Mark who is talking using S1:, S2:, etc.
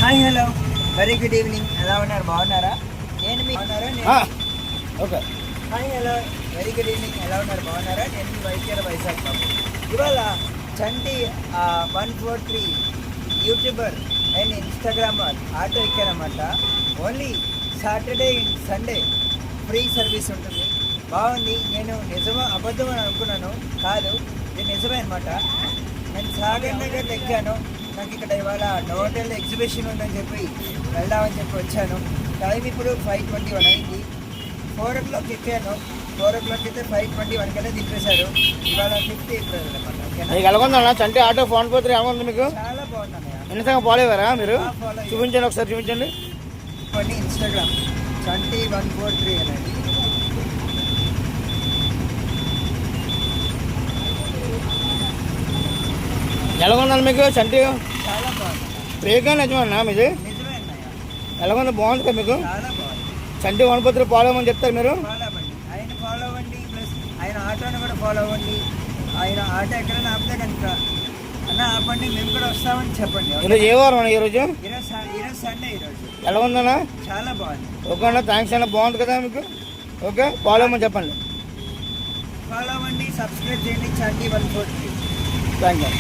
S1: Hi hello very good evening. ఎలా ఉన్నారు? బాగున్నారా? నేను మీ
S2: okay.
S1: Hi hello very good evening. ఎలా ఉన్నారు? బాగున్నారా? నేను మీ వైద్యర వైశాఖ బాబు. ఇవాళ Chanti 143 YouTuber and Instagrammer auto ఎక్కారన్నమాట. Only Saturday and Sunday free service ఉంటుంది. బాగుంది. నేను నిజమో అబద్ధం అని అనుకున్నాను, కాదు ఇది నిజమే అనమాట. నేను సాగర్ నగర్ ఎక్కాను. నాకు ఇక్కడ ఇవాళ నోటల్ ఎగ్జిబిషన్ ఉందని చెప్పి వెళ్దామని చెప్పి వచ్చాను. టైం ఇప్పుడు 5:21 అయింది. 4 o'clock ఎక్కాను. 4 o'clock అయితే 5:21 కల్లా దింపేశారు. ఇవాళ 5th April అనమాట.
S2: మీకు ఎలాగొందన్న చంటి ఆటో ఫోన్ పోతే ఎలా మీకు?
S1: చాలా బాగున్నాయి.
S2: ఎన్నిసార్లు ఫాలో అయ్యారా మీరు?
S1: ఫాలో
S2: చూపించండి, ఒకసారి చూపించండి.
S1: ఇన్స్టాగ్రామ్ చంటి 143 అనేది.
S2: ఎలాగొందన్న మీకు చంటి?
S1: చాలా బాగుంది.
S2: బ్రేక్ నిజమన్నా మీది?
S1: నిజమే అన్నయ్య,
S2: ఎలాగొంద బాగుంది కదా మీకు?
S1: చాలా బాగుంది.
S2: చంటి 143 ఫాలో అవ్వమని చెప్తారు మీరు?
S1: ఫాలో అవ్వండి, ఆయన ఫాలో అవ్వండి. ప్లస్ ఆయన ఆటోని కూడా ఫాలో అవ్వండి. ఆయన ఆటో ఎక్కడైనా ఆపితే కనుక అన్న ఆపండి, మేము కూడా వస్తామని చెప్పండి.
S2: ఈరోజు ఏ వారం అన్న? ఈరోజు
S1: ఈరోజు సండే. ఈరోజు
S2: ఎలా ఉందన్నా?
S1: చాలా బాగుంది.
S2: ఓకే అన్న, థ్యాంక్స్ అన్న. బాగుంది కదా మీకు? ఓకే, ఫాలో అవ్వమని చెప్పండి.
S1: ఫాలో అవ్వండి, సబ్స్క్రైబ్ చేయండి. చంటి 143.
S2: Thank you.